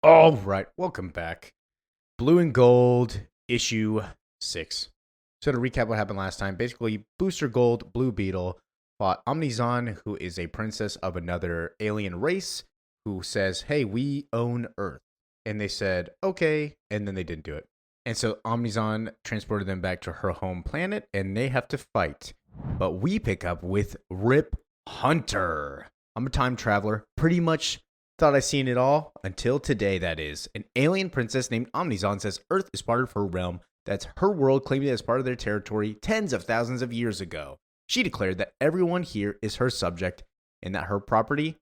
All right, welcome back. Blue and Gold, issue 6. So to recap what happened last time, basically Booster Gold, Blue Beetle, fought Omnizon, who is a princess of another alien race, who says, hey, we own Earth. And they said, okay, and then they didn't do it. And so Omnizon transported them back to her home planet, and they have to fight. But we pick up with Rip Hunter. I'm a time traveler, pretty much thought I seen it all until today, that is. An alien princess named Omnizon says Earth is part of her realm. That's her world, claiming it as part of their territory tens of thousands of years ago. She declared that everyone here is her subject and that her property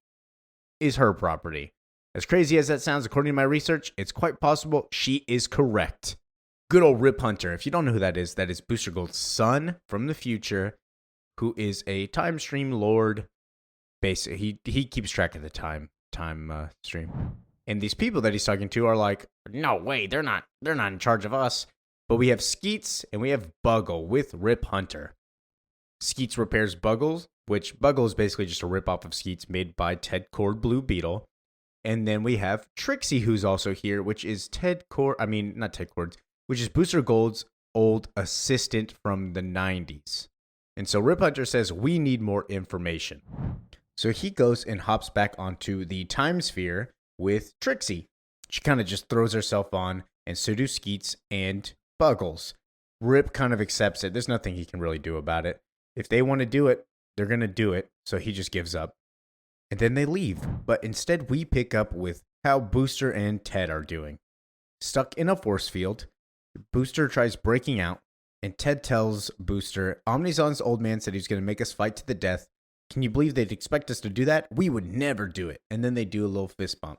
is her property. As crazy as that sounds, according to my research, it's quite possible she is correct. Good old Rip Hunter. If you don't know who that is Booster Gold's son from the future, who is a time stream lord. Basically, he keeps track of the time stream. And these people that he's talking to are like, no way, they're not in charge of us. But we have Skeets and we have Buggle with Rip Hunter. Skeets repairs Buggles, which Buggle is basically just a ripoff of Skeets made by Ted Cord Blue Beetle. And then we have Trixie, who's also here, which is which is Booster Gold's old assistant from the 90s. And so Rip Hunter says, we need more information. So he goes and hops back onto the time sphere with Trixie. She kind of just throws herself on, and so do Skeets and Buggles. Rip kind of accepts it. There's nothing he can really do about it. If they want to do it, they're going to do it. So he just gives up. And then they leave. But instead, we pick up with how Booster and Ted are doing. Stuck in a force field, Booster tries breaking out, and Ted tells Booster, Omnizon's old man said he was going to make us fight to the death. Can you believe they'd expect us to do that? We would never do it. And then they do a little fist bump.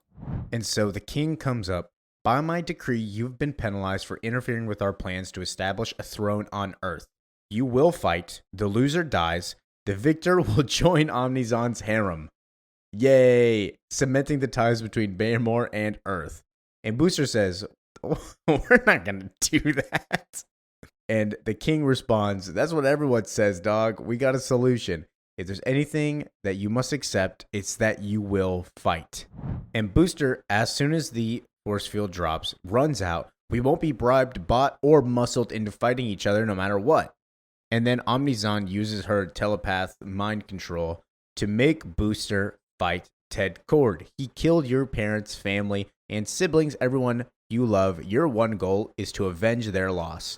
And so the king comes up. By my decree, you've been penalized for interfering with our plans to establish a throne on Earth. You will fight. The loser dies. The victor will join Omnizon's harem. Yay! Cementing the ties between Baymore and Earth. And Booster says, we're not going to do that. And the king responds, that's what everyone says, dog. We got a solution. If there's anything that you must accept, it's that you will fight. And Booster, as soon as the force field drops, runs out. We won't be bribed, bought, or muscled into fighting each other no matter what. And then Omnizon uses her telepath mind control to make Booster fight Ted Cord. He killed your parents, family, and siblings, everyone you love. Your one goal is to avenge their loss.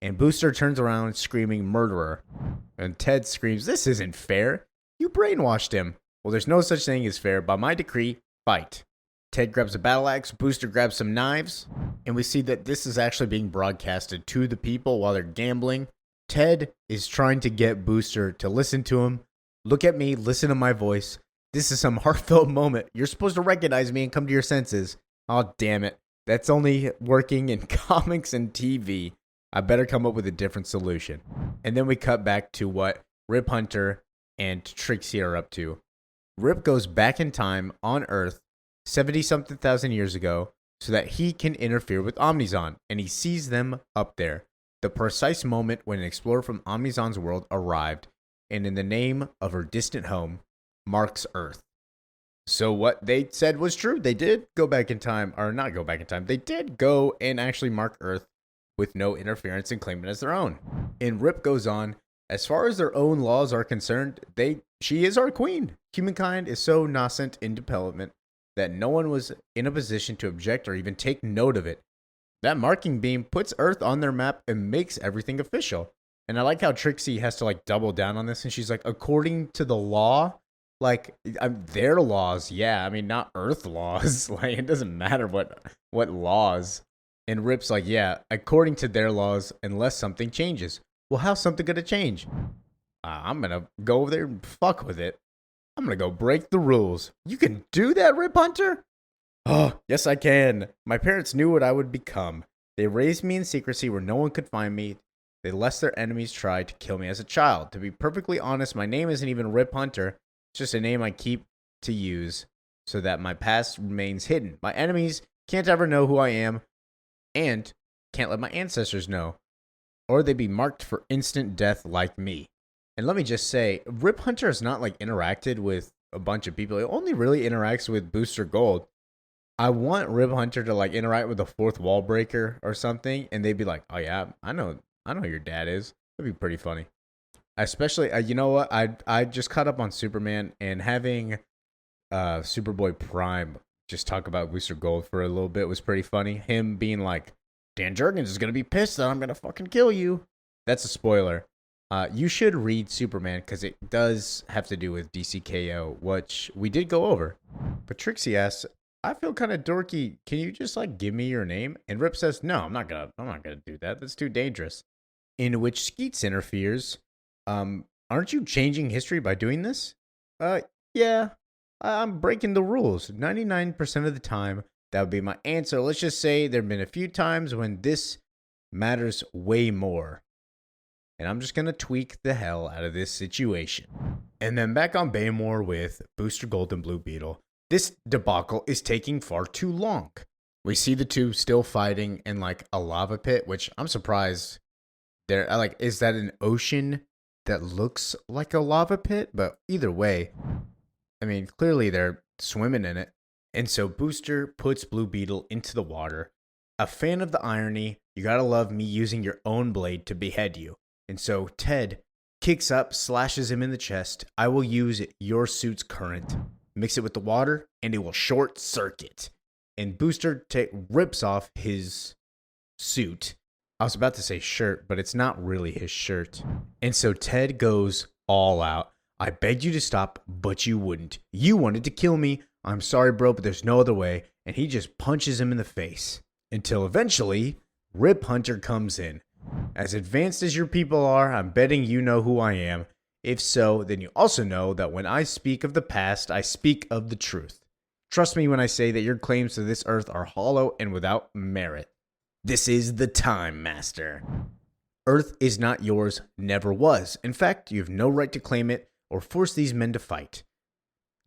And Booster turns around screaming, murderer. And Ted screams, this isn't fair. You brainwashed him. Well, there's no such thing as fair. By my decree, fight. Ted grabs a battle axe. Booster grabs some knives. And we see that this is actually being broadcasted to the people while they're gambling. Ted is trying to get Booster to listen to him. Look at me. Listen to my voice. This is some heartfelt moment. You're supposed to recognize me and come to your senses. Oh, damn it. That's only working in comics and TV. I better come up with a different solution. And then we cut back to what Rip Hunter and Trixie are up to. Rip goes back in time on Earth 70-something thousand years ago so that he can interfere with Omnizon. And he sees them up there. The precise moment when an explorer from Omnizon's world arrived and in the name of her distant home, marks Earth. So what they said was true. They did go back in time, or not go back in time. They did go and actually mark Earth with no interference and claim it as their own. And Rip goes on, as far as their own laws are concerned, she is our queen. Humankind is so nascent in development that no one was in a position to object or even take note of it. That marking beam puts Earth on their map and makes everything official. And I like how Trixie has to double down on this, and she's like, according to the law, their laws, yeah, not Earth laws. It doesn't matter what laws. And Rip's like, yeah, according to their laws, unless something changes. Well, how's something going to change? I'm going to go over there and fuck with it. I'm going to go break the rules. You can do that, Rip Hunter? Oh, yes, I can. My parents knew what I would become. They raised me in secrecy where no one could find me. They lest their enemies try to kill me as a child. To be perfectly honest, my name isn't even Rip Hunter. It's just a name I keep to use so that my past remains hidden. My enemies can't ever know who I am. And can't let my ancestors know, or they'd be marked for instant death like me. And let me just say, Rip Hunter has not interacted with a bunch of people. He only really interacts with Booster Gold. I want Rip Hunter to like interact with the fourth wall breaker or something, and they'd be like, "Oh yeah, I know who your dad is." That'd be pretty funny. Especially, you know what? I just caught up on Superman, and having Superboy Prime just talk about Booster Gold for a little bit was pretty funny. Him being like, "Dan Jurgens is gonna be pissed that I'm gonna fucking kill you." That's a spoiler. You should read Superman because it does have to do with DCKO, which we did go over. But Trixie asks, "I feel kind of dorky. Can you just like give me your name?" And Rip says, "No, I'm not gonna do that. That's too dangerous." In which Skeets interferes. Aren't you changing history by doing this? Yeah, I'm breaking the rules. 99% of the time, that would be my answer. Let's just say there have been a few times when this matters way more. And I'm just going to tweak the hell out of this situation. And then back on Baymore with Booster Gold and Blue Beetle. This debacle is taking far too long. We see the two still fighting in like a lava pit, which I'm surprised. They're like, is that an ocean that looks like a lava pit? But either way, I mean, clearly they're swimming in it. And so Booster puts Blue Beetle into the water. A fan of the irony, you gotta love me using your own blade to behead you. And so Ted kicks up, slashes him in the chest. I will use your suit's current, mix it with the water, and it will short circuit. And Booster rips off his suit. I was about to say shirt, but it's not really his shirt. And so Ted goes all out. I begged you to stop, but you wouldn't. You wanted to kill me. I'm sorry, bro, but there's no other way. And he just punches him in the face. Until eventually, Rip Hunter comes in. As advanced as your people are, I'm betting you know who I am. If so, then you also know that when I speak of the past, I speak of the truth. Trust me when I say that your claims to this earth are hollow and without merit. This is the Time Master. Earth is not yours, never was. In fact, you have no right to claim it or force these men to fight.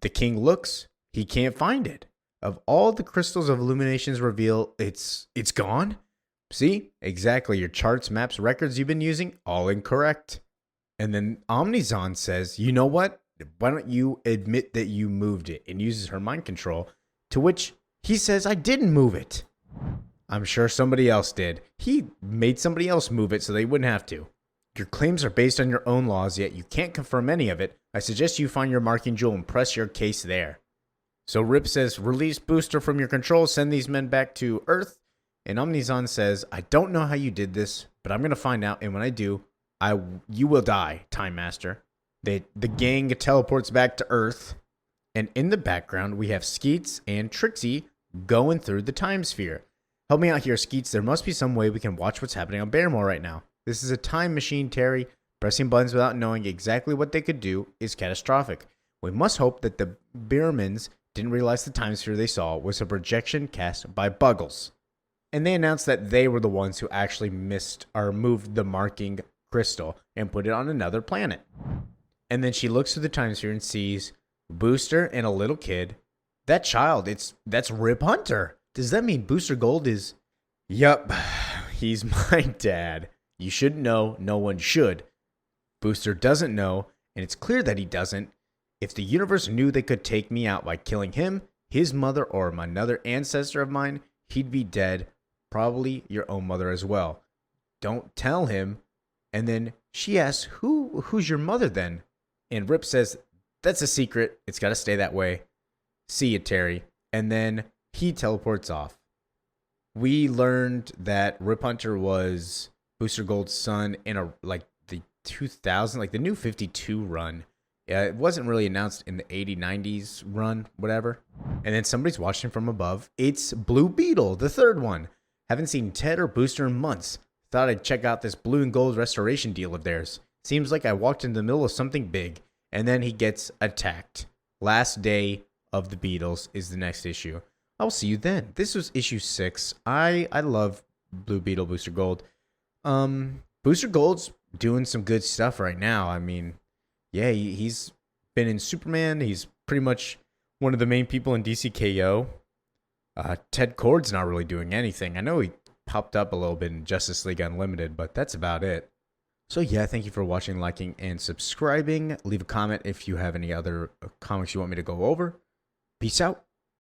The king looks, he can't find it. Of all the crystals of illuminations reveal, it's gone? See? Exactly. Your charts, maps, records you've been using, all incorrect. And then Omnizon says, you know what? Why don't you admit that you moved it? And uses her mind control, to which he says, I didn't move it. I'm sure somebody else did. He made somebody else move it so they wouldn't have to. Your claims are based on your own laws, yet you can't confirm any of it. I suggest you find your marking jewel and press your case there. So Rip says, release Booster from your control, send these men back to Earth. And Omnizon says, I don't know how you did this, but I'm going to find out. And when I do, you will die, Time Master. The gang teleports back to Earth. And in the background, we have Skeets and Trixie going through the time sphere. Help me out here, Skeets. There must be some way we can watch what's happening on Barrymore right now. This is a time machine, Terry. Pressing buttons without knowing exactly what they could do is catastrophic. We must hope that the Beermans didn't realize the time sphere they saw was a projection cast by Buggles. And they announced that they were the ones who actually missed or moved the marking crystal and put it on another planet. And then she looks through the time sphere and sees Booster and a little kid. That child, that's Rip Hunter. Does that mean Booster Gold is... Yup, he's my dad. You shouldn't know, no one should. Booster doesn't know, and it's clear that he doesn't. If the universe knew they could take me out by killing him, his mother, or another ancestor of mine, he'd be dead. Probably your own mother as well. Don't tell him. And then she asks, who's your mother then? And Rip says, that's a secret. It's got to stay that way. See you, Terry. And then he teleports off. We learned that Rip Hunter was Booster Gold's son in the 2000, like the new 52 run. It wasn't really announced in the 80s, 90s run, whatever. And then somebody's watching from above. It's Blue Beetle, the third one. Haven't seen Ted or Booster in months. Thought I'd check out this blue and gold restoration deal of theirs. Seems like I walked in the middle of something big. And then he gets attacked. Last day of the Beatles is the next issue. I'll see you then. This was issue 6. I love Blue Beetle, Booster Gold. Booster Gold's doing some good stuff right now. I mean, yeah, he's been in Superman. He's pretty much one of the main people in DCKO. Ted Kord's not really doing anything. I know he popped up a little bit in Justice League Unlimited, but that's about it. So yeah, thank you for watching, liking, and subscribing. Leave a comment if you have any other comics you want me to go over. Peace out.